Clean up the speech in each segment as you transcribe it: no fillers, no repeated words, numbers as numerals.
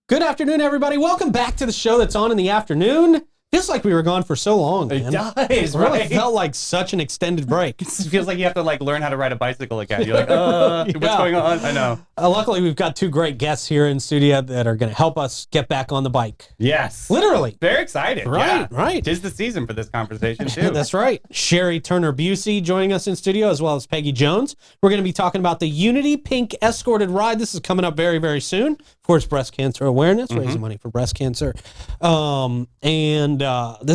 Good afternoon, everybody. Welcome back to the show that's on in the afternoon. Feels like we were gone for so long, man. It does, It really right? felt like such an extended break. It feels like you have to learn how to ride a bicycle again. You're like, what's going on? I know. Luckily, we've got two great guests here in studio that are going to help us get back on the bike. Yes. Literally. Very excited. Right, right. 'Tis the season for this conversation, too. That's right. Sherry Turner-Bewsee joining us in studio, as well as Peggy Jones. We're going to be talking about the Unity Pink Escorted Ride. This is coming up very, very soon. Of course, breast cancer awareness, raising money for breast cancer. This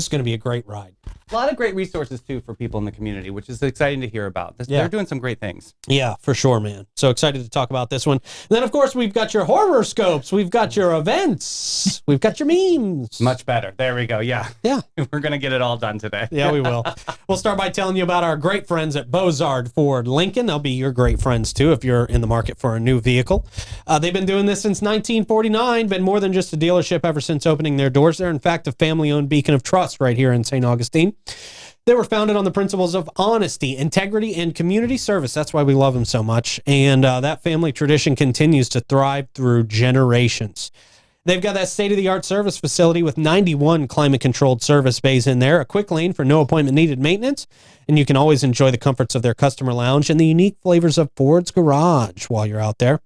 is going to be a great ride. A lot of great resources, too, for people in the community, which is exciting to hear about. They're doing some great things. Yeah, for sure, man. So excited to talk about this one. And then, of course, we've got your horoscopes. We've got your events. We've got your memes. Much better. There we go. Yeah. Yeah. We're going to get it all done today. Yeah, we will. We'll start by telling you about our great friends at Bozard Ford Lincoln. They'll be your great friends, too, if you're in the market for a new vehicle. They've been doing this since 1949, been more than just a dealership ever since opening their doors. They're, in fact, a family-owned beacon of trust right here in St. Augustine. They were founded on the principles of honesty, integrity, and community service. That's why we love them so much. And that family tradition continues to thrive through generations. They've got that state-of-the-art service facility with 91 climate-controlled service bays in there, a quick lane for no appointment-needed maintenance, and you can always enjoy the comforts of their customer lounge and the unique flavors of Ford's Garage while you're out there.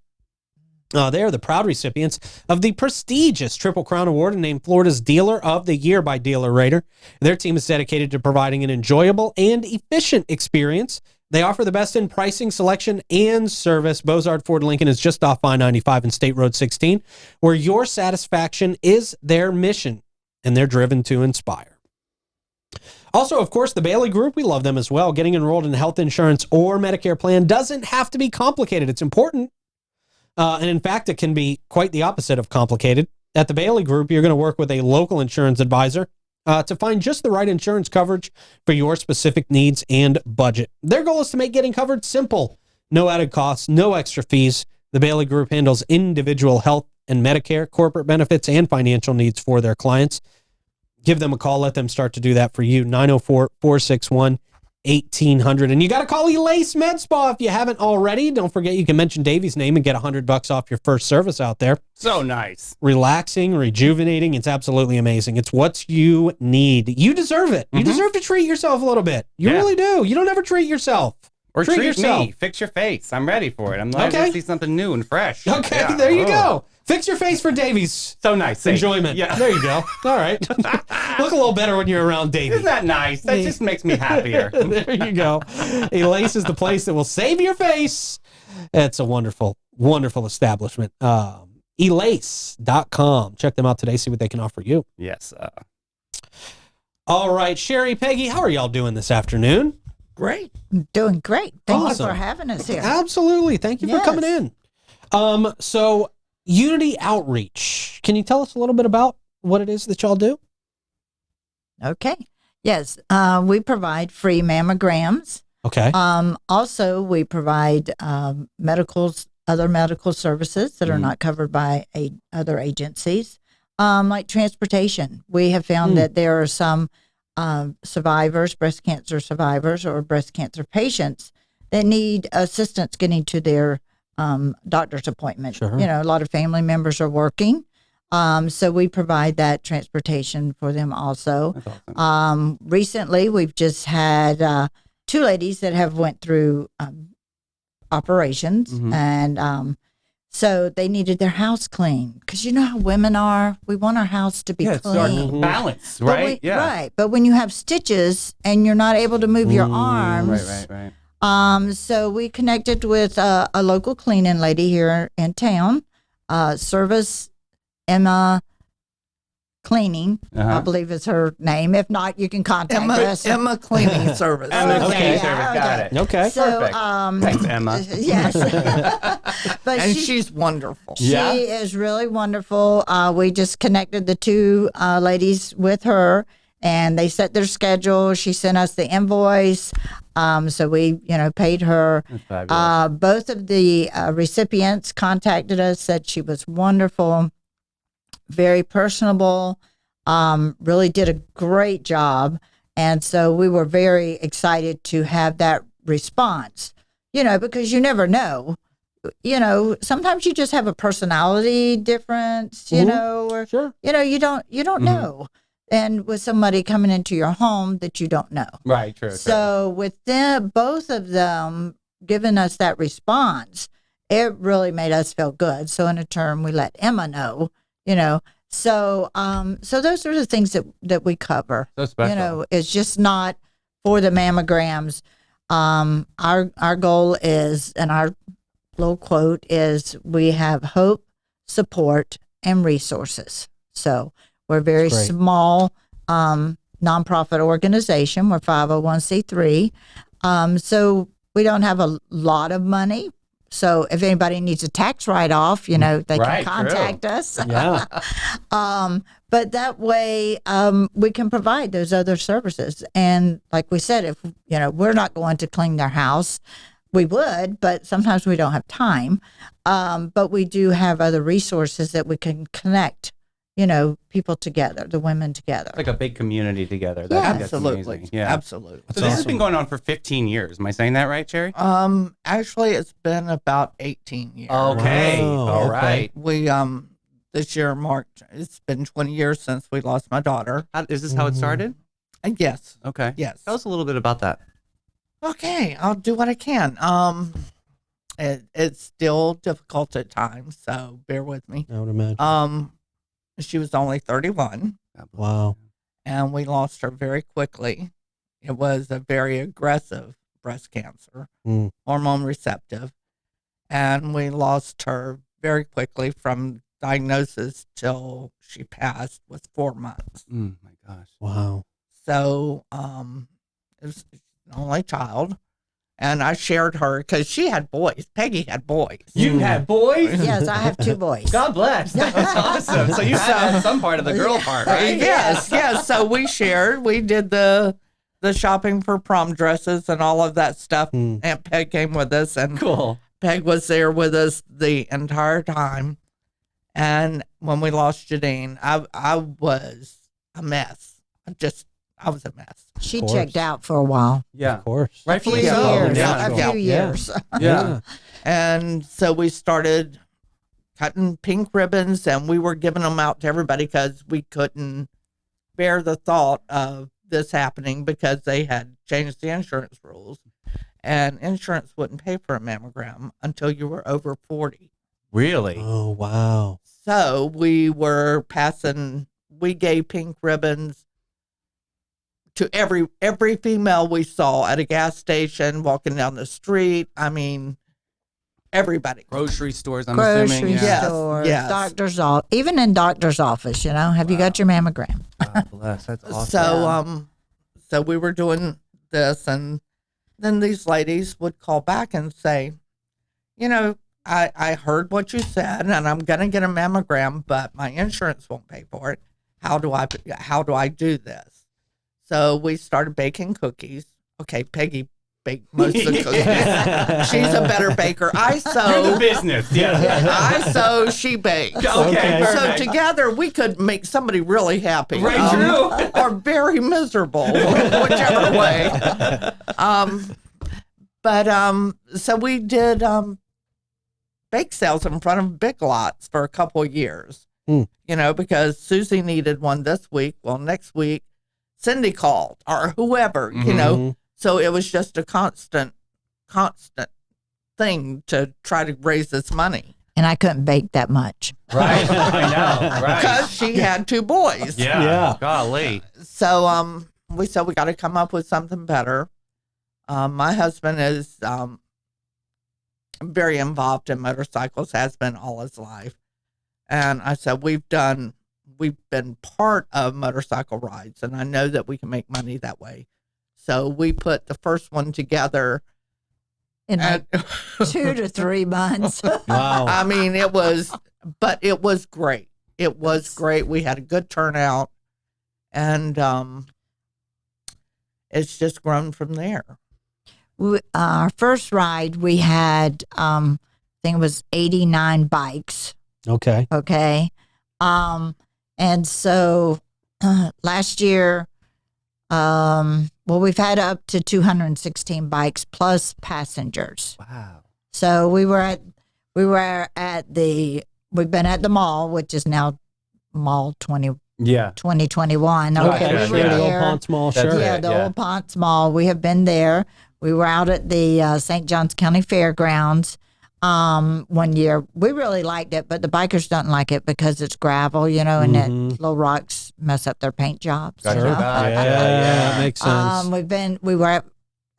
They are the proud recipients of the prestigious Triple Crown Award and named Florida's Dealer of the Year by Dealer Rater. Their team is dedicated to providing an enjoyable and efficient experience. They offer the best in pricing, selection, and service. Bozard Ford Lincoln is just off I-95 and State Road 16, where your satisfaction is their mission, and they're driven to inspire. Also, of course, the Bailey Group, we love them as well. Getting enrolled in health insurance or Medicare plan doesn't have to be complicated. It's important. And in fact, it can be quite the opposite of complicated. At the Bailey Group, you're going to work with a local insurance advisor to find just the right insurance coverage for your specific needs and budget. Their goal is to make getting covered simple. No added costs, no extra fees. The Bailey Group handles individual health and Medicare, corporate benefits, and financial needs for their clients. Give them a call. Let them start to do that for you. 904-461-1800. And you got to call Elace Med Spa if you haven't already. Don't forget you can mention Davey's name and get $100 off your first service out there. So nice. Relaxing, rejuvenating. It's absolutely amazing. It's what you need. You deserve it. You deserve to treat yourself a little bit. You really do. You don't ever treat yourself. Or treat yourself. me. Fix your face. I'm ready for it. I'm ready to see something new and fresh. Okay, there you go. Fix your face for Davies. So nice. Enjoyment. Yeah. There you go. All right. Look a little better when you're around Davey. Isn't that nice? That just makes me happier. There you go. Elace is the place that will save your face. It's a wonderful, wonderful establishment. Elace.com. Check them out today. See what they can offer you. Yes. All right. Sherry, Peggy, how are y'all doing this afternoon? Great. Doing great. Thank Awesome. you for having us here. Absolutely. Thank you for coming in. So Unity Outreach. Can you tell us a little bit about what it is that y'all do? Okay. Yes. We provide free mammograms. Okay. Also, we provide other medical services that are not covered by other agencies, like transportation. We have found that there are some survivors, breast cancer survivors or breast cancer patients that need assistance getting to their doctor's appointment. Sure. You know, a lot of family members are working. So we provide that transportation for them also. That's awesome. Recently, we've just had two ladies that have went through operations, and so they needed their house clean. Because you know how women are. We want our house to be clean. Balance, right? Right. But when you have stitches and you're not able to move your arms. Right. So we connected with a local cleaning lady here in town, Service Emma Cleaning, I believe is her name. If not, you can contact us. Emma Cleaning Service. Emma Cleaning Service, got it. Okay. So, Perfect. Thanks, Emma. Yes. But she's wonderful. She is really wonderful. We just connected the two ladies with her, and they set their schedule. She sent us the invoice. So we, paid her. Both of the recipients contacted us, said she was wonderful, very personable, really did a great job. And so we were very excited to have that response, because you never know, sometimes you just have a personality difference, or Sure. you don't know. And with somebody coming into your home that you don't know. Right, true. So with them, both of them giving us that response, it really made us feel good. So in a turn, we let Emma know, So those are the things that we cover. So special. It's just not for the mammograms. Our goal is, and our little quote is, we have hope, support, and resources. So we're a very small nonprofit organization. We're 501c3. So we don't have a lot of money. So if anybody needs a tax write-off, they can contact us. Yeah. But that way we can provide those other services. And like we said, if, we're not going to clean their house, we would, but sometimes we don't have time. But we do have other resources that we can connect, people together, the women together. Like a big community together. Yes. That's Absolutely. amazing. Yeah. Absolutely. So this has been going on for 15 years. Am I saying that right, Cherry? Actually, it's been about 18 years. Okay. Wow. All Okay. right. We, this year marked, it's been 20 years since we lost my daughter. Is this how it started? Yes. Okay. Yes. Tell us a little bit about that. Okay, I'll do what I can. It's still difficult at times, so bear with me. I would imagine. She was only 31, Wow. and we lost her very quickly. It was a very aggressive breast cancer, hormone receptive, and we lost her very quickly from diagnosis till she passed was 4 months. My gosh. Wow. So it was an only child. And I shared her because she had boys. Peggy had boys. You had boys? Yes, I have 2 boys. God bless. That's awesome. So you had some part of the girl part, right? Yes, yes. So we shared. We did the shopping for prom dresses and all of that stuff. Aunt Peg came with us, and Cool. Peg was there with us the entire time. And when we lost Jadine, I was a mess. I was a mess. She course. checked out for a while. Yeah. Of course. Rightfully Few so. years, Yeah. a few years. Yeah. And so we started cutting pink ribbons, and we were giving them out to everybody because we couldn't bear the thought of this happening because they had changed the insurance rules, and insurance wouldn't pay for a mammogram until you were over 40. Really? Oh, wow. So we gave pink ribbons to every female we saw at a gas station, walking down the street. I mean, everybody. Grocery stores, I'm Grocery assuming. Yeah. stores, Yes. doctor's office, even in doctor's office, have you got your mammogram? God bless. That's awesome. So we were doing this, and then these ladies would call back and say, I heard what you said, and I'm going to get a mammogram, but my insurance won't pay for it. How do I do this? So we started baking cookies. Okay, Peggy baked most of the cookies. She's a better baker. I You're the sew. business. Yeah. I sew. She bakes. Okay. So Perfect. together we could make somebody really happy, Right, true. or very miserable, whichever way. So we did bake sales in front of Big Lots for a couple of years. Because Susie needed one this week. Well, next week Cindy called, or whoever. So it was just a constant thing to try to raise this money. And I couldn't bake that much. Right. I know. Right. Because she had 2 boys. Yeah. Yeah. Golly. So we said we got to come up with something better. My husband is very involved in motorcycles, has been all his life. And I said, we've been part of motorcycle rides, and I know that we can make money that way. So we put the first one together. In like 2 to 3 months. Wow. I mean, it was great. It was great. We had a good turnout, and it's just grown from there. Our first ride, we had, I think it was 89 bikes. Okay. Okay. And so last year, we've had up to 216 bikes plus passengers. Wow. So we were at, we've been at the mall, which is now Mall Yeah. 2021. Okay, Yeah, we sure. were The old there. Ponce Mall, That's sure. it. Yeah, the yeah. old Ponce Mall. We have been there. We were out at the St. Johns County Fairgrounds one year. We really liked it, but the bikers don't like it because it's gravel, and that little rocks mess up their paint jobs. Gotcha. Sure. Gotcha. Yeah, that makes sense. We were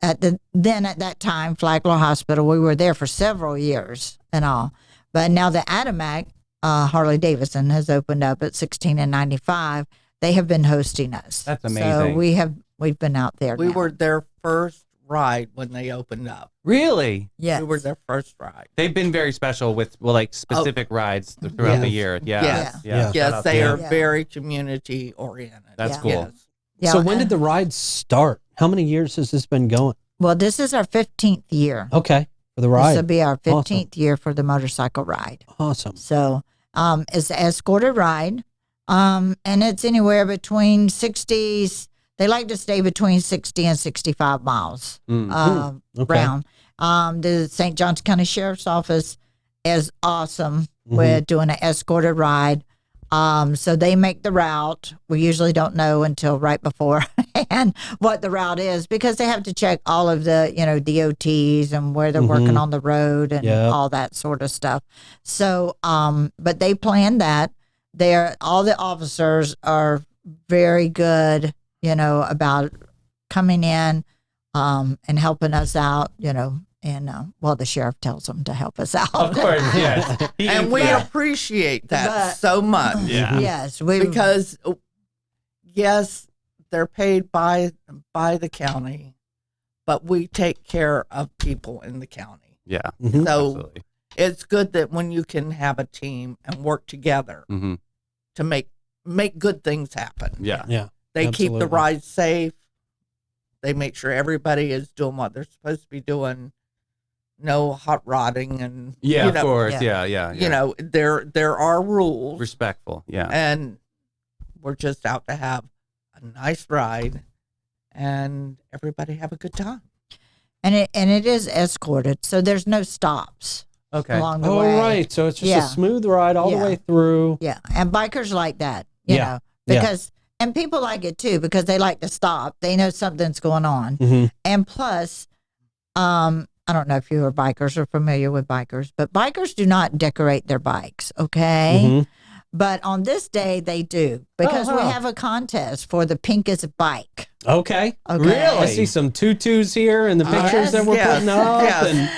at that time, Flagler Hospital. We were there for several years and all. But now the Adamak, Harley Davidson has opened up at 16 and 95. They have been hosting us. That's So amazing. we've been out there. We now. were their first ride when they opened up. Really? Yes. We were their first ride. They've been very special with specific rides throughout the year. Yeah. Yes. Yeah. Shout Yes, out they to are them. Yeah. very community oriented. That's Yeah. cool. Yes. Yeah, So when did the ride start? How many years has this been going? Well, this is our 15th year. Okay, for the This ride. will be our 15th year for the motorcycle ride. Awesome. So it's an escorted ride. And it's anywhere between 60s. They like to stay between 60 and 65 miles Okay. round. The St. Johns County Sheriff's Office is awesome Mm-hmm. with doing an escorted ride. So they make the route. We usually don't know until right before and what the route is because they have to check all of the, DOTs and where they're working on the road and Yep. all that sort of stuff. So, but they plan that. All the officers are very good, about coming in and helping us out, and the sheriff tells them to help us out. Of course, yes. And we Yeah. appreciate that But- so much. Yeah. Yes, Because yes, they're paid by the county, but we take care of people in the county. Yeah. Mhm. So Absolutely. it's good that when you can have a team and work together Mm-hmm. to make good things happen. Yeah. Yeah. They keep absolutely. the ride safe. They make sure everybody is doing what they're supposed to be doing. No hot rodding and Yeah, you of know, course. yeah. Yeah. there are rules, Respectful. Yeah. and we're just out to have a nice ride and everybody have a good time. and it is escorted, so there's no stops Okay. along the Oh, way. right. So it's just Yeah. a smooth ride all Yeah. the way through. Yeah, and bikers like that, you Yeah. know, Yeah. because and people like it too because they like to stop. They know something's going on, Mm-hmm. and plus, I don't know if you are bikers or familiar with bikers, but bikers do not decorate their bikes. Okay. Mhm. But on this day, they do because we wow. have a contest for the pinkest bike. Okay. Okay. I see some tutus here in the pictures that we're yes, putting up. yes. And,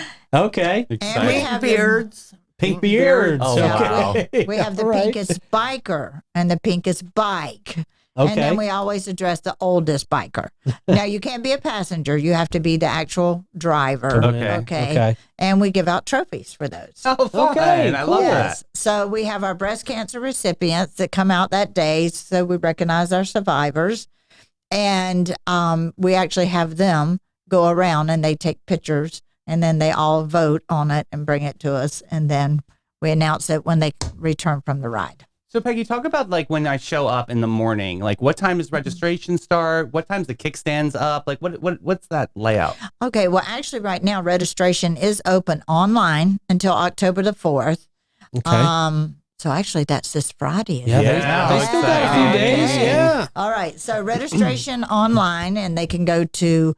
okay. And we Exciting. have beards, Pink beards. Oh, wow. Okay. We have the All right. pinkest biker and the pinkest bike. Okay. And then we always address the oldest biker. Now, you can't be a passenger. You have to be the actual driver. Okay. Okay. And we give out trophies for those. Oh, fun. Okay, I love Yes. So we have our breast cancer recipients that come out that day. So we recognize our survivors. And we actually have them go around and they take pictures and then they all vote on it and bring it to us. And then we announce it when they return from the ride. So Peggy, talk about like when I show up in the morning. Like, what time does registration start? What time's the kickstands up? Like, what's that layout? Okay, well, actually, right now, registration is open online until October the 4th. Okay. So actually, that's this Friday. yeah. Yeah. They still got a few Exciting. days. Yeah. All right, so registration online, and they can go to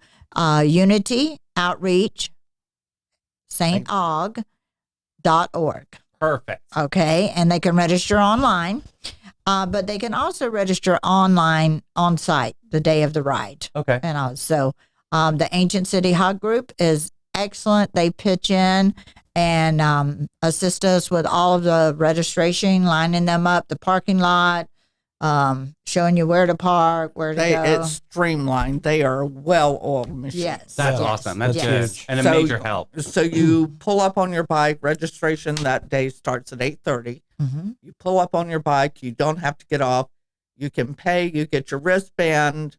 Unity Outreach StAug.org. Perfect. Okay, and they can register online, but they can also register online on site the day of the ride. Okay. And so the Ancient City Hug Group is excellent. They pitch in and assist us with all of the registration, lining them up, the parking lot, showing you where to park, where to go. it's streamlined. They are well-oiled machines. Yes. That's yes, awesome. That's yes. good. And a So- major help. So you pull up on your bike. Registration that day starts at 8:30. Mhm. You pull up on your bike. You don't have to get off. You can pay. You get your wristband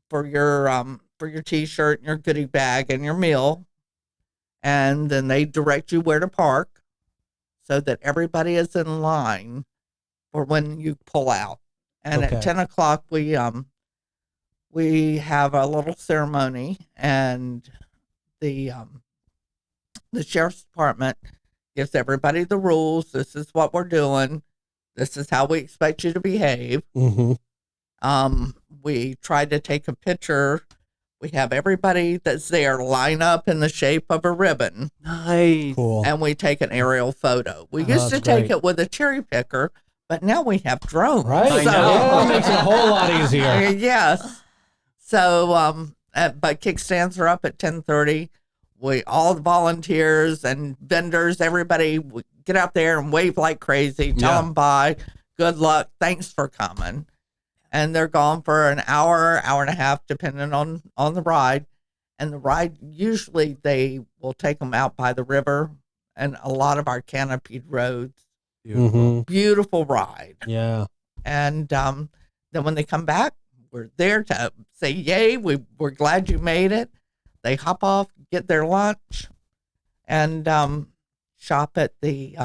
for your T-shirt and your goodie bag and your meal, and then they direct you where to park, so that everybody is in line for when you pull out. And Okay. at 10 o'clock, we have a little ceremony, and the sheriff's department gives everybody the rules. This is what we're doing. This is how we expect you to behave. We try to take a picture. We have everybody that's there line up in the shape of a ribbon. Nice. Cool. And we take an aerial photo. We used to that's take great. it with a cherry picker, but now we have drones. Right? I know. Yeah, it makes it a whole lot easier. Yes. So, but kickstands are up at 10:30. All the volunteers and vendors, everybody, we get out there and wave like crazy. Tell them bye, good luck, thanks for coming. And they're gone for an hour, hour and a half, depending on the ride. And the ride, usually they will take them out by the river and a lot of our canopied roads. Beautiful ride. Yeah. And then when they come back, we're there to say, yay, we're glad you made it. They hop off, get their lunch, and shop at the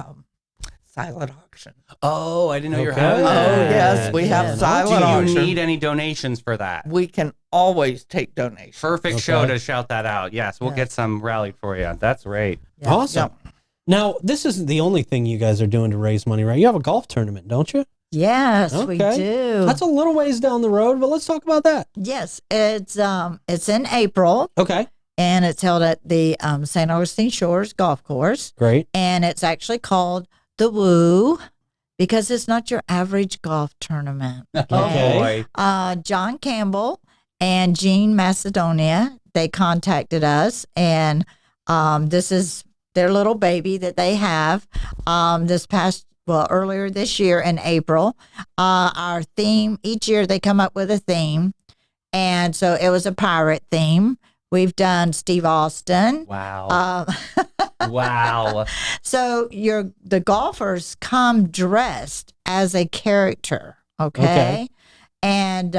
silent auction. Oh, I didn't know you were Okay. having Oh, that. yes, we have silent Do auction. you need any donations for that? We can always take donations. Perfect show to shout that out. Yes, we'll get some rallied for you. That's great. Yeah. Awesome. Now, this isn't the only thing you guys are doing to raise money, right? You have a golf tournament, don't you? Yes, we Okay. do. That's a little ways down the road, but let's talk about that. Yes, it's in April, Okay. and it's held at the St. Augustine Shores Golf Course, Great. and it's actually called the Woo because it's not your average golf tournament. Okay. John Campbell and Jean Macedonia, they contacted us, and this is their little baby that they have. Earlier this year in April, our theme, each year they come up with a theme. And so it was a pirate theme. We've done Steve Austin. Wow. Wow. So the golfers come dressed as a character. Okay. And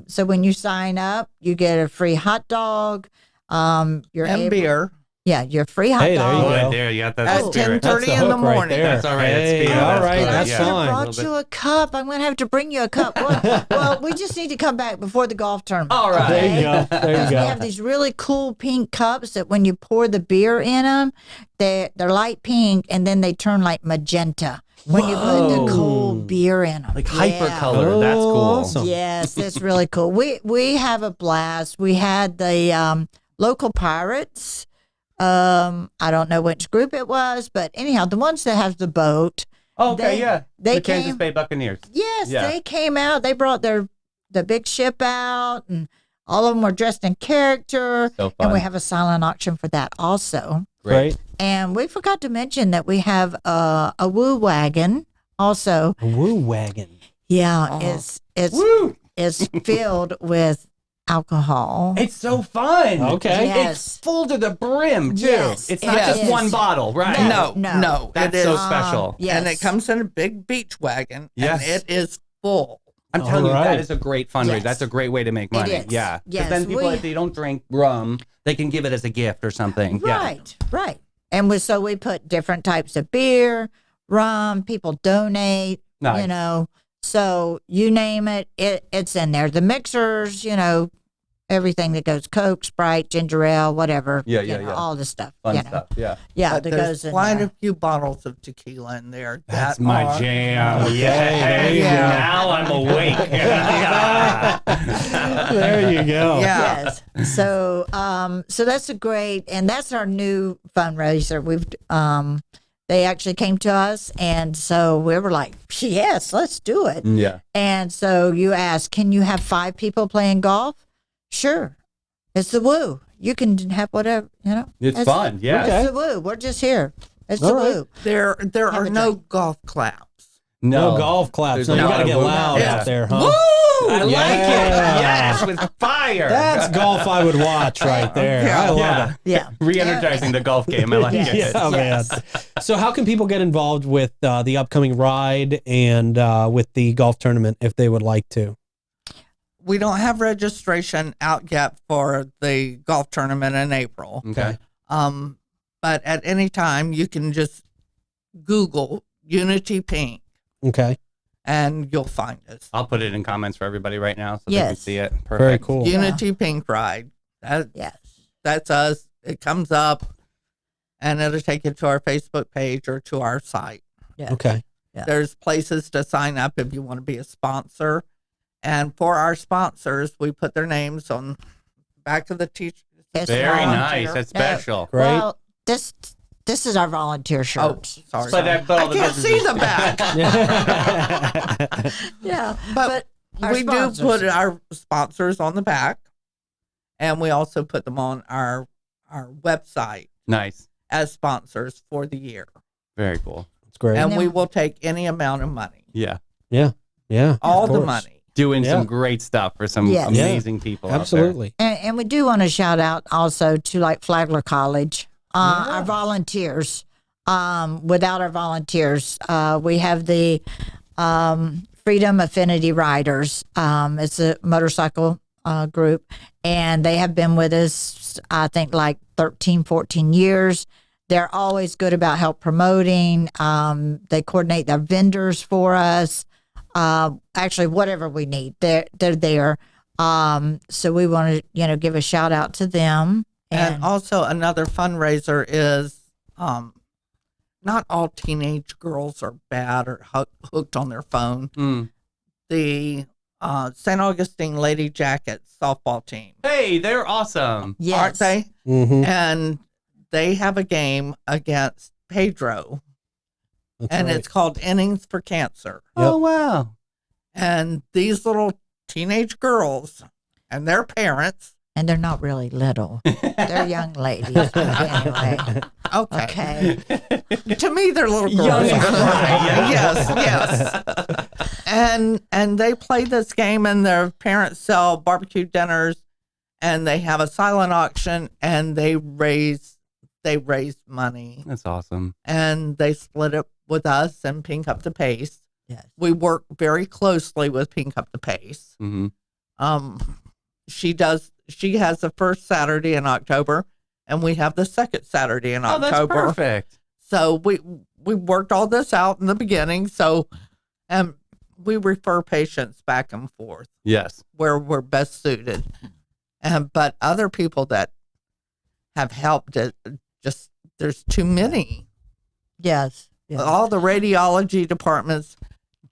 so when you sign up, you get a free hot dog. Beer. Yeah, your free hot Hey, there you dog. go. Right there, you got that At spirit. 10:30 in the hook right morning. there. That's all right. That's Hey, speed. all That's right, good. that's Yeah. I fine. brought you a cup. I'm going to have to bring you a cup. Well, we just need to come back before the golf tournament. All right. There you go. There you We go. have these really cool pink cups that when you pour the beer in them, they're light pink and then they turn like magenta when you put the cold beer in them. Like hyper color. That's cool. Awesome. Yes, it's really cool. We have a blast. We had the local pirates. I don't know which group it was, but anyhow, the ones that have the boat. Okay, yeah. They the Kansas came. Bay Buccaneers. Yes, Yeah. they came out. They brought the big ship out, and all of them were dressed in character. So fun. And we have a silent auction for that also. Great. And we forgot to mention that we have a woo wagon also. A woo wagon. Yeah, it's filled with alcohol. It's so fun. Okay. Yes. It's full to the brim, too. Yes, It's not it just is. one bottle, right? No. That's it is. so special. Yes. And it comes in a big beach wagon. Yes. And it is full. I'm telling you, All right. that is a great fundraiser. Yes. That's a great way to make money. is. Yeah. Because Yes, then people, we- if they don't drink rum, they can give it as a gift or something. Right, right. And so we put different types of beer, rum, people donate, Nice. So you name it, it's in there. The mixers, everything that goes Coke, Sprite, ginger ale, whatever. Yeah. All the stuff. Fun stuff. Yeah. Yeah, But that there's goes in quite there. a few bottles of tequila in there. That's that my are- jam. Okay, there you go. Now I'm awake. There you go. Yeah. Yes. So that's a great, and that's our new fundraiser. They actually came to us, and so we were like, yes, let's do it. Yeah. And so you ask, can you have 5 people playing golf? Sure. It's the Woo. You can have whatever, It's fun, yeah. It's the Woo. We're just here. It's All the right. Woo. There Have are a no drink. golf claps. No golf claps. There's So you not got to a get woo. loud Yeah. out there, huh? I like it. Yeah. Yes, with fire. That's golf I would watch right there. I love Yeah. it. Yeah. Re-energizing the golf game. I like it. Yeah, man. So how can people get involved with the upcoming ride and with the golf tournament if they would like to? We don't have registration out yet for the golf tournament in April. Okay. But at any time you can just Google Unity Pink Okay. and you'll find us. I'll put it in comments for everybody right now so they can Yes. see it. Perfect. Very cool. Unity Pink Ride. Yes. That's us. It comes up and it'll take you to our Facebook page or to our site. Yes. Okay. Yeah. There's places to sign up if you want to be a sponsor. And for our sponsors, we put their names on back of the t-shirt. It's Very volunteer. nice. That's No, special. Great. Well, this is our volunteer Oh, shirts. sorry. But all I the can't see businesses- the back. Yeah, But our we sponsors. do put our sponsors on the back, and we also put them on our website Nice. as sponsors for the year. Very cool. It's great. And then- we will take any amount of money, Yeah. Yeah. all of the course. money. Doing Yeah. some great stuff for some Yes. amazing people out there. Absolutely. And we do want to shout out also to like Flagler College, Yeah. our volunteers. Without our volunteers, we have the Freedom Affinity Riders. It's a motorcycle group, and they have been with us, I think, like 13, 14 years. They're always good about help promoting. They coordinate their vendors for us. Actually, whatever we need, they're there. So we want to, give a shout out to them. And also another fundraiser is not all teenage girls are bad or hooked on their phone. Mm. The St. Augustine Lady Jackets softball team, Hey, they're awesome. yes, aren't they? Mm-hmm. And they have a game against Pedro, and it's called Innings for Cancer. Oh, wow. And these little teenage girls and their parents. and they're not really little; they're young ladies. But anyway, Okay. okay. To me, they're little girls. Young Yes. And they play this game, and their parents sell barbecue dinners, and they have a silent auction, and they raise money, That's awesome. and they split it with us and Pink Up the Pace. Yes. We work very closely with Pink Up the Pace. Hmm. She has the first Saturday in October, and we have the second Saturday in Oh, that's October. perfect. So we worked all this out in the beginning. So, we refer patients back and forth Yes. where we're best suited. But other people that have helped, just there's too many. Yes. Yes. All the radiology departments,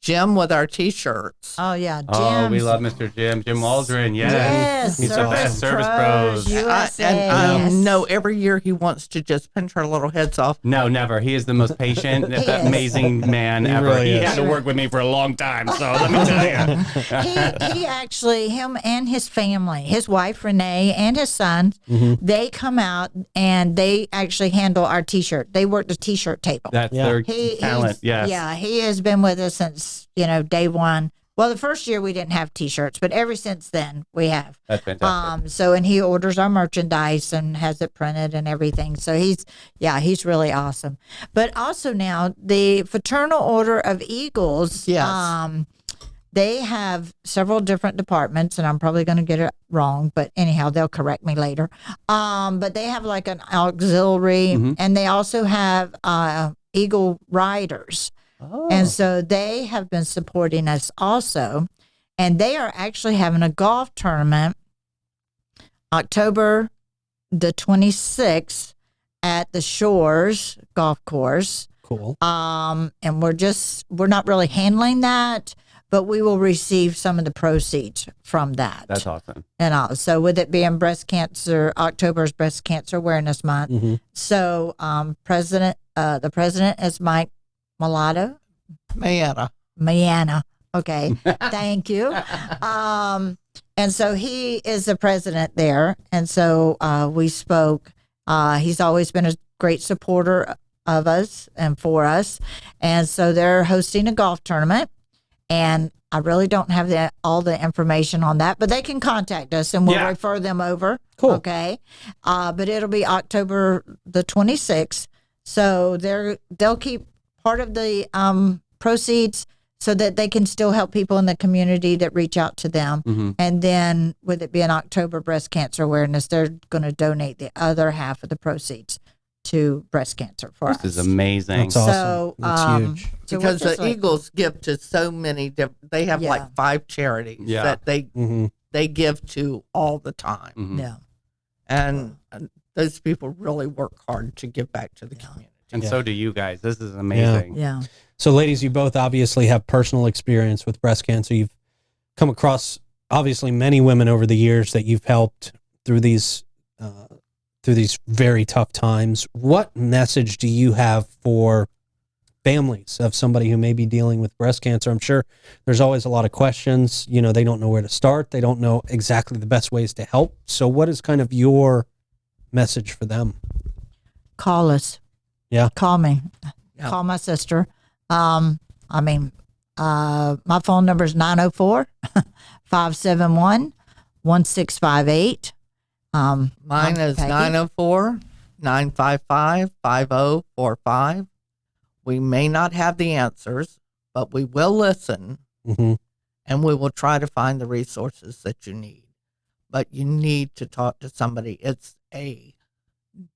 Jim with our T-shirts. Oh yeah, Oh, we Jim's- love Mr. Jim Waldron. Yes. Yes, He's the best service pros. USA. And I yes. know every year he wants to just pinch our little heads off. No, never. He is the most patient, He is. amazing man He ever. really He is. had to work with me for a long time, so let me tell you. he actually, him and his family, his wife Renee and his son, they come out and they actually handle our T-shirt. They work the T-shirt table. That's Yeah. their He's- talent. Yes. Yeah, he has been with us since, day one. Well, the first year we didn't have T-shirts, but ever since then we have. That's fantastic. And he orders our merchandise and has it printed and everything. So he's really awesome. But also now the Fraternal Order of Eagles, Yes. they have several different departments, and I'm probably going to get it wrong, but anyhow, they'll correct me later. But they have like an auxiliary, and they also have Eagle Riders. Oh. And so they have been supporting us also. And they are actually having a golf tournament October the 26th at the Shores Golf Course. Cool. And we're not really handling that, but we will receive some of the proceeds from that. That's awesome. And all. So with it being October is Breast Cancer Awareness Month. So the president is Mike Mulatto. Mayana. Okay. Thank you. And so he is the president there. And so we spoke. He's always been a great supporter of us and for us. And so they're hosting a golf tournament. And I really don't have all the information on that, but they can contact us and we'll Yeah. refer them over. Cool. Okay. But it'll be October the 26th. So they'll keep part of the proceeds so that they can still help people in the community that reach out to them. And then with it being October Breast Cancer Awareness, they're going to donate the other half of the proceeds to breast cancer for us. This is amazing. That's awesome. So, That's huge. so we're Because just the like- Eagles give to so many they have Yeah. like 5 charities Yeah. that they Mm-hmm. they give to all the time. Mhm. Yeah. And those people really work hard to give back to the community. And so do you guys. This is amazing. Yeah. So, ladies, you both obviously have personal experience with breast cancer. You've come across obviously many women over the years that you've helped through these very tough times. What message do you have for families of somebody who may be dealing with breast cancer? I'm sure there's always a lot of questions. You know, they don't know where to start. They don't know exactly the best ways to help. So, what is kind of your message for them? Call us. Yeah. Call me. Yeah. Call my sister. My phone number is 904-571-1658. Mine is Peggy. 904-955-5045. We may not have the answers, but we will listen, Mm-hmm. and we will try to find the resources that you need. But you need to talk to somebody. It's a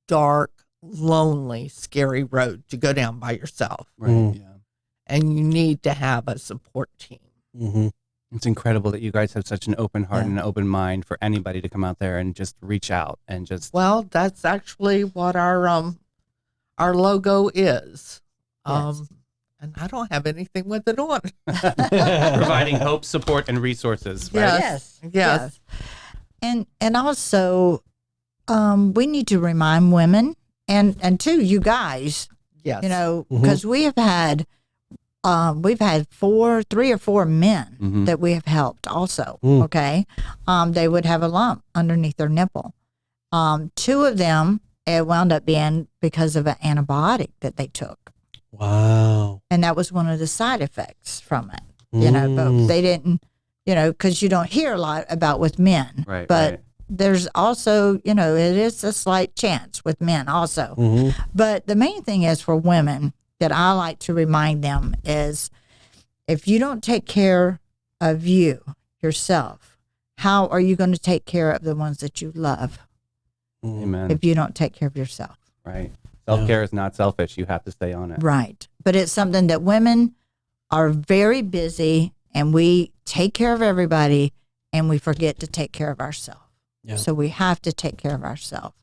dark, lonely, scary road to go down by yourself. Right. Mm. Yeah. And you need to have a support team. Mm-hmm. It's incredible that you guys have such an open heart Yeah. and an open mind for anybody to come out there and just reach out and just. Well, that's actually what our logo is. Yes. And I don't have anything with it on. Providing hope, support, and resources. Right? Yes. Yes. And also, we need to remind women and too, you guys, Yes. you know, Mhm. because we've had 3 or 4 men Mhm. that we have helped also. Mm. Okay. They would have a lump underneath their nipple. 2 of them, it wound up being because of an antibiotic that they took. Wow. And that was one of the side effects from it, you know, but they didn't, you know, because you don't hear a lot about with men. Right. But right. there's also, you know, it is a slight chance with men also. Mm-hmm. But the main thing is for women that I like to remind them is if you don't take care of you, yourself, how are you going to take care of the ones that you love Amen. if you don't take care of yourself? Right. Self-care is not selfish. You have to stay on it. Right. But it's something that women are very busy and we take care of everybody and we forget to take care of ourselves. Yeah. So we have to take care of ourselves.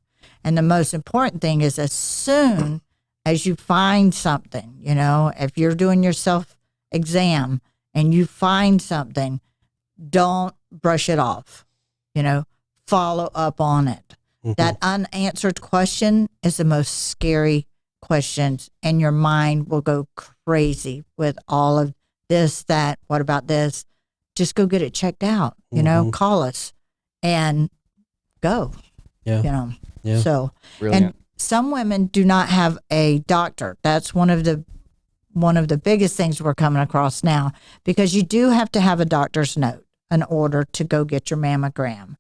And the most important thing is as soon as you find something, you know, if you're doing your self exam and you find something, don't brush it off, you know, follow up on it. Mm-hmm. That unanswered question is the most scary questions, and your mind will go crazy with all of this, that, what about this? Just go get it checked out, you know, Mhm. call us and go, Yeah. you know. Yeah. So, Brilliant. and some women do not have a doctor. That's one of the biggest things we're coming across now, because you do have to have a doctor's note in order to go get your mammogram.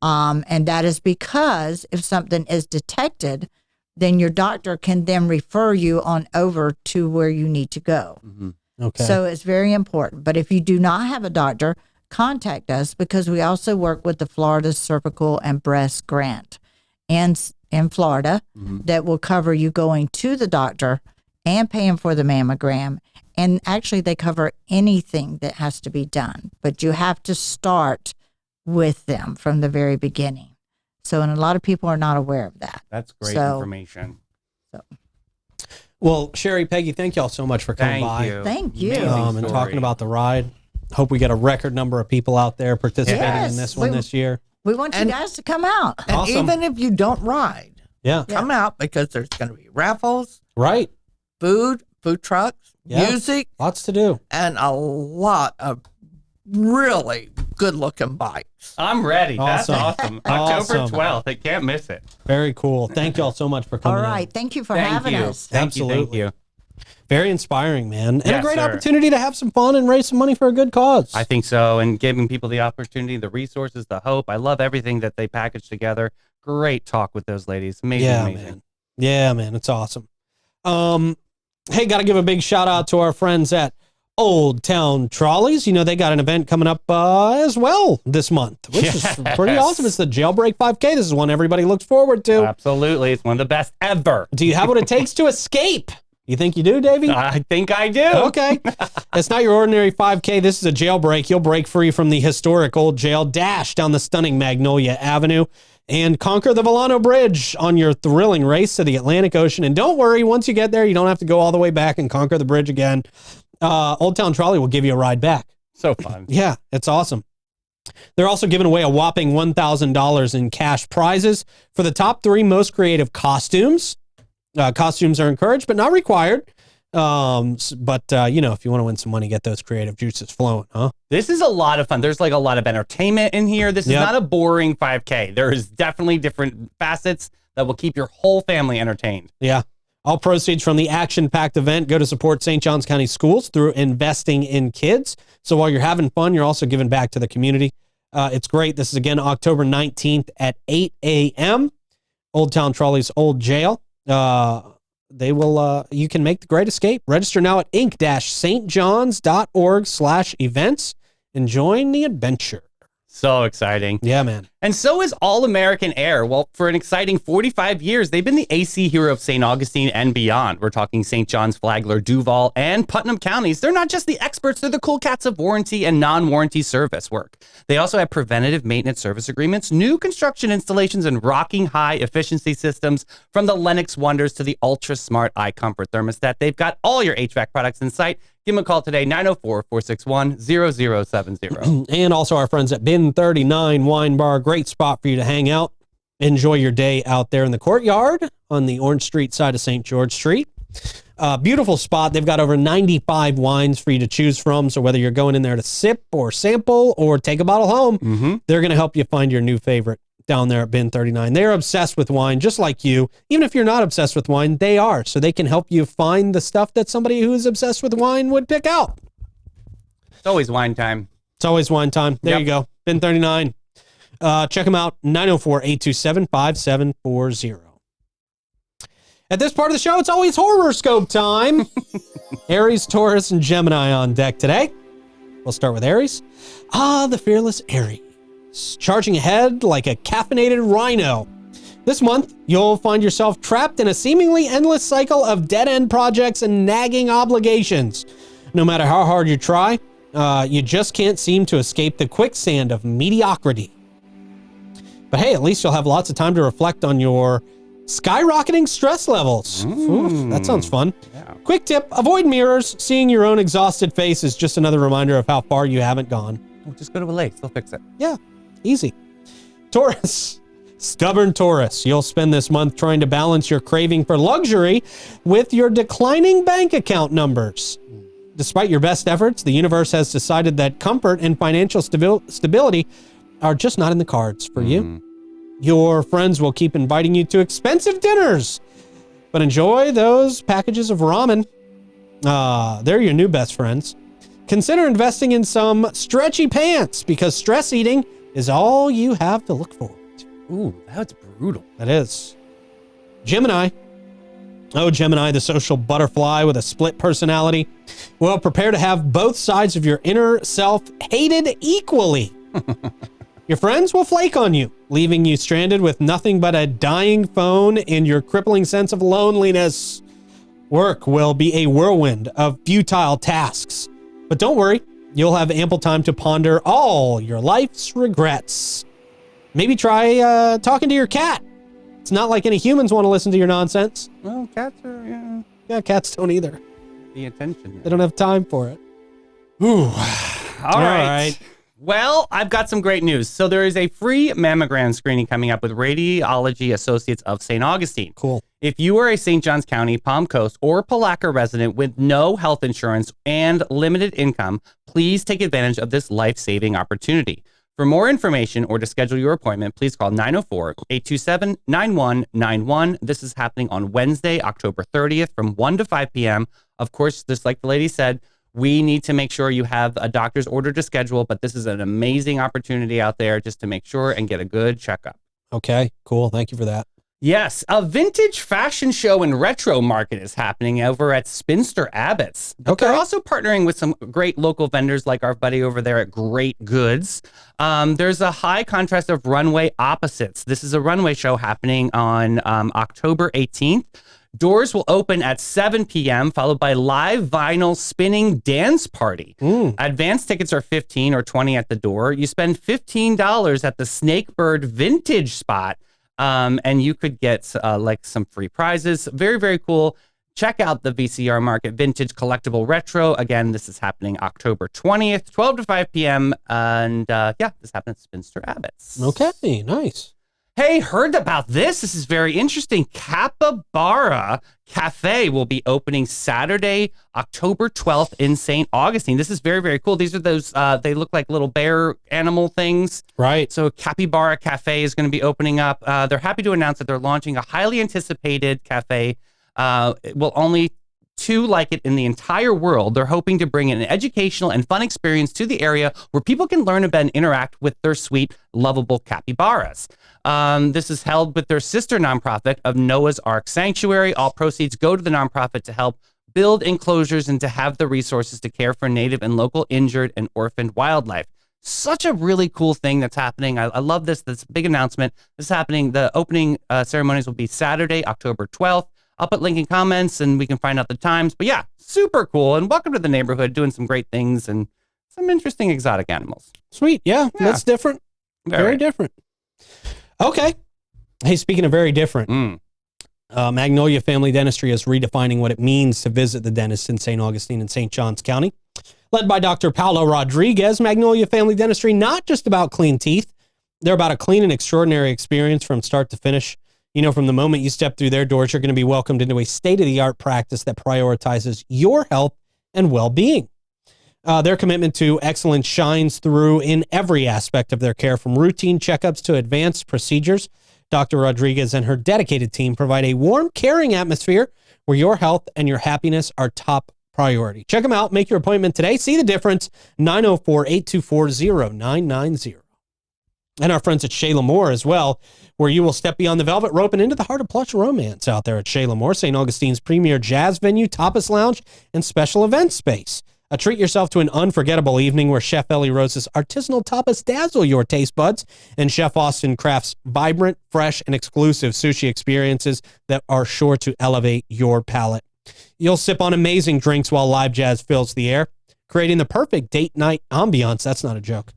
And that is because if something is detected, then your doctor can then refer you on over to where you need to go. Mhm. Okay. So it's very important. But if you do not have a doctor, contact us, because we also work with the Florida Cervical and Breast Grant in Florida Mhm. that will cover you going to the doctor and paying for the mammogram. And actually, they cover anything that has to be done. But you have to start with them from the very beginning. So, and a lot of people are not aware of that. That's great So- information. Well, Sherry, Peggy, thank y'all so much for coming Thank by. you. Thank you. Amazing And story. talking about the ride. Hope we get a record number of people out there participating Yes, in this one we- this year. We want you And- guys to come out. And Awesome. even if you don't ride, Yeah. come out, because there's going to be raffles, Right. food trucks, Yeah. music, Lots to do. and a lot of really good looking bikes. I'm ready. That's Awesome. awesome. October Awesome. 12th. I can't miss it. Very cool. Thank y'all so much for All coming in. right. Thank you for Thank having you. us. Thank you. Thank Absolutely. you. Very inspiring, man. And a Yes, great sir. opportunity to have some fun and raise some money for a good cause. I think so. And giving people the opportunity, the resources, the hope. I love everything that they package together. Great talk with those ladies. Amazing. yeah, amazing. man. Yeah, man. It's awesome. Hey, got to give a big shout out to our friends at Old Town Trolleys. You know, they got an event coming up as well this month, which is pretty Yes. awesome. It's the Jailbreak 5K. This is one everybody looks forward to. Absolutely. It's one of the best ever. Do you have what it takes to escape? You think you do, Davey? I think I do. Okay. It's not your ordinary 5K. This is a jailbreak. You'll break free from the historic old jail, dash down the stunning Magnolia Avenue, and conquer the Volano Bridge on your thrilling race to the Atlantic Ocean. And don't worry, once you get there, you don't have to go all the way back and conquer the bridge again. Old Town Trolley will give you a ride back. So fun. Yeah, it's awesome. They're also giving away a whopping $1,000 in cash prizes for the top 3 most creative costumes. Costumes are encouraged, but not required. But if you want to win some money, get those creative juices flowing, huh? This is a lot of fun. There's like a lot of entertainment in here. This is Yep. not a boring 5K. There is definitely different facets that will keep your whole family entertained. Yeah. All proceeds from the action-packed event go to support St. Johns County schools through investing in kids. So while you're having fun, you're also giving back to the community. It's great. This is, again, October 19th at 8 a.m. Old Town Trolley's Old Jail. You can make the great escape. Register now at inc-stjohns.org/events and join the adventure. So exciting. Yeah, man. And so is All American Air. Well, for an exciting 45 years, they've been the AC hero of St. Augustine and beyond. We're talking St. John's, Flagler, Duval, and Putnam counties. They're not just the experts, they're the cool cats of warranty and non-warranty service work. They also have preventative maintenance service agreements, new construction installations, and rocking high efficiency systems from the Lennox Wonders to the ultra-smart iComfort thermostat. They've got all your HVAC products in sight. Give them a call today, 904-461-0070. And also our friends at Bin 39 Wine Bar. Great spot for you to hang out. Enjoy your day out there in the courtyard on the Orange Street side of St. George Street. Beautiful spot. They've got over 95 wines for you to choose from. So whether you're going in there to sip or sample or take a bottle home, they're going to help you find your new favorite down there at Bin 39. They're obsessed with wine, just like you. Even if you're not obsessed with wine, they are. So they can help you find the stuff that somebody who is obsessed with wine would pick out. It's always wine time. It's always wine time. There you go. Bin 39. Check them out, 904-827-5740. At this part of the show, it's always horoscope time. Aries, Taurus, and Gemini on deck today. We'll start with Aries. The fearless Aries. Charging ahead like a caffeinated rhino. This month, you'll find yourself trapped in a seemingly endless cycle of dead-end projects and nagging obligations. No matter how hard you try, you just can't seem to escape the quicksand of mediocrity. But hey, at least you'll have lots of time to reflect on your skyrocketing stress levels. Oof, that sounds fun. Yeah. Quick tip, avoid mirrors. Seeing your own exhausted face is just another reminder of how far you haven't gone. Well, just go to a lake. They'll fix it. Yeah, easy. Taurus. Stubborn Taurus. You'll spend this month trying to balance your craving for luxury with your declining bank account numbers. Despite your best efforts, the universe has decided that comfort and financial stability are just not in the cards for you. Your friends will keep inviting you to expensive dinners, but enjoy those packages of ramen. They're your new best friends. Consider investing in some stretchy pants because stress eating is all you have to look forward to. Ooh, that's brutal. That is. Gemini. Oh, Gemini, the social butterfly with a split personality. Well, prepare to have both sides of your inner self hated equally. Your friends will flake on you, leaving you stranded with nothing but a dying phone and your crippling sense of loneliness. Work will be a whirlwind of futile tasks. But don't worry, you'll have ample time to ponder all your life's regrets. Maybe try talking to your cat. It's not like any humans want to listen to your nonsense. Well, cats are, Yeah, cats don't either. the attention. They don't have time for it. Ooh. All right. right. Well, I've got some great news. So there is a free mammogram screening coming up with Radiology Associates of St. Augustine. Cool. If you are a St. Johns County, Palm Coast, or Palaca resident with no health insurance and limited income, please take advantage of this life-saving opportunity. For more information or to schedule your appointment, please call 904-827-9191. This is happening on Wednesday, October 30th from 1 to 5 p.m. Of course, just like the lady said, we need to make sure you have a doctor's order to schedule, but this is an amazing opportunity out there just to make sure and get a good checkup. Okay, cool. Thank you for that. Yes, a vintage fashion show and retro market is happening over at Spinster Abbott's. But Okay. they're also partnering with some great local vendors like our buddy over there at Great Goods. There's a high contrast of runway opposites. This is a runway show happening on October 18th. Doors will open at 7 p.m., followed by live vinyl spinning dance party. Advance tickets are $15 or $20 at the door. You spend $15 at the Snakebird Vintage spot, and you could get like some free prizes. Very, very cool. Check out the VCR Market Vintage Collectible Retro. Again, this is happening October 20th, 12 to 5 p.m. And this happened at Spinster Abbott's. Okay, nice. Hey, heard about this? This is very interesting. Capybara Cafe will be opening Saturday, October 12th in St. Augustine. This is very, very cool. These are those, they look like little bear animal things. Right. So Capybara Cafe is going to be opening up. They're happy to announce that they're launching a highly anticipated cafe. It will only two like it in the entire world. They're hoping to bring an educational and fun experience to the area where people can learn about and interact with their sweet, lovable capybaras. This is held with their sister nonprofit of Noah's Ark Sanctuary. All proceeds go to the nonprofit to help build enclosures and to have the resources to care for native and local injured and orphaned wildlife. Such a really cool thing that's happening. I love this. This big announcement. This is happening. The opening ceremonies will be Saturday, October 12th. I'll put link in comments and we can find out the times. But yeah, super cool. And welcome to the neighborhood, doing some great things and some interesting exotic animals. Sweet. Yeah. That's different. Very different. Okay. Hey, speaking of very different, Magnolia Family Dentistry is redefining what it means to visit the dentist in St. Augustine and St. Johns County. Led by Dr. Paulo Rodriguez, Magnolia Family Dentistry, not just about clean teeth. They're about a clean and extraordinary experience from start to finish. You know, from the moment you step through their doors, you're going to be welcomed into a state-of-the-art practice that prioritizes your health and well-being. Their commitment to excellence shines through in every aspect of their care, from routine checkups to advanced procedures. Dr. Rodriguez and her dedicated team provide a warm, caring atmosphere where your health and your happiness are top priority. Check them out. Make your appointment today. See the difference. 904-824-0990. And our friends at Shayla Moore as well, where you will step beyond the velvet rope and into the heart of plush romance out there at Shayla Moore, St. Augustine's premier jazz venue, tapas lounge, and special event space. Treat yourself to an unforgettable evening where Chef Ellie Rose's artisanal tapas dazzle your taste buds, and Chef Austin crafts vibrant, fresh, and exclusive sushi experiences that are sure to elevate your palate. You'll sip on amazing drinks while live jazz fills the air, creating the perfect date night ambiance. That's not a joke.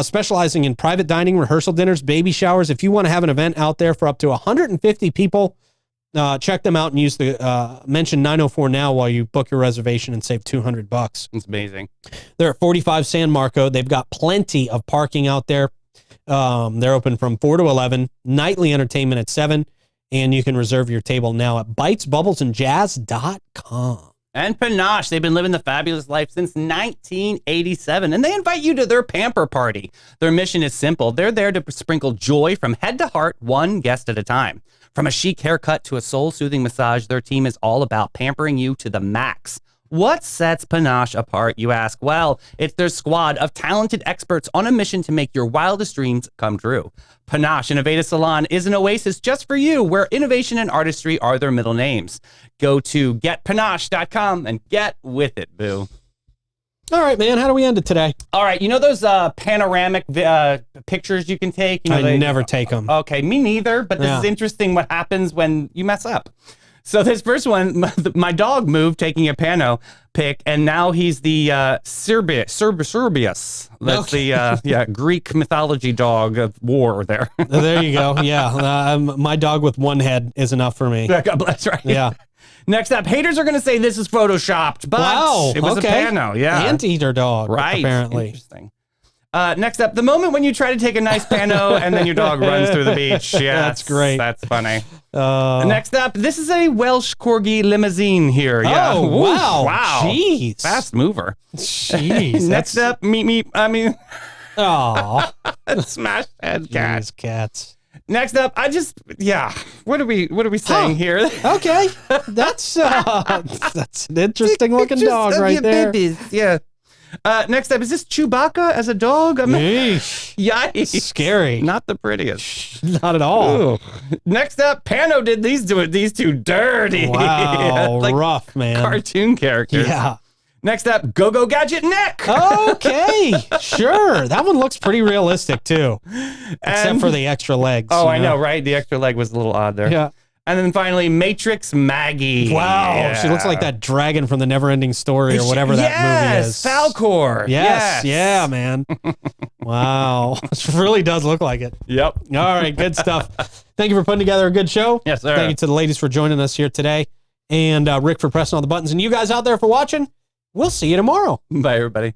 Specializing in private dining, rehearsal dinners, baby showers. If you want to have an event out there for up to 150 people, check them out and use the mention 904 now while you book your reservation and save $200. It's amazing. They're at 45 San Marco. They've got plenty of parking out there. They're open from 4 to 11, nightly entertainment at 7, and you can reserve your table now at bitesbubblesandjazz.com. And Panache, they've been living the fabulous life since 1987, and they invite you to their pamper party. Their mission is simple. They're there to sprinkle joy from head to heart, one guest at a time. From a chic haircut to a soul-soothing massage, their team is all about pampering you to the max. What sets Panache apart, you ask? Well, it's their squad of talented experts on a mission to make your wildest dreams come true. Panache Innovative Salon is an oasis just for you, where innovation and artistry are their middle names. Go to getpanache.com and get with it, boo. All right, man. How do we end it today? All right. You know those panoramic pictures you can take? You know, I never take them. Okay, me neither, but this is interesting what happens when you mess up. So this first one, my dog moved taking a pano pic, and now he's the Cerberus. That's the Greek mythology dog of war there. There you go. Yeah, my dog with one head is enough for me. God bless, right? Yeah. Next up, haters are going to say this is photoshopped, but it was a pano. Yeah. Anteater dog, right. Apparently. Interesting. Next up, the moment when you try to take a nice pano and then your dog runs through the beach. Yeah, that's great. That's funny. Next up, this is a Welsh Corgi limousine here. Yeah. Oh, Ooh, wow. Wow. Jeez. Fast mover. Jeez. Next up, meep. Oh, smash head cat. These cats. Next up, what are we saying here? Okay. That's an interesting looking dog right there. Babies. Yeah. Next up, is this Chewbacca as a dog? Yikes. Scary. Not the prettiest. Not at all. Ooh. Next up, Pano did these two dirty. Wow, like rough, man. Cartoon characters. Yeah. Next up, Go-Go Gadget Nick. Okay, sure. That one looks pretty realistic, too. Except for the extra legs. Oh, I know, right? The extra leg was a little odd there. Yeah. And then finally, Matrix Maggie. Wow, Yeah. she looks like that dragon from the Never-Ending Story or whatever that movie is. Falcor. Yes, yeah, man. Wow, it really does look like it. Yep. All right, good stuff. Thank you for putting together a good show. Yes, sir. Thank you to the ladies for joining us here today, and Rick for pressing all the buttons, and you guys out there for watching. We'll see you tomorrow. Bye, everybody.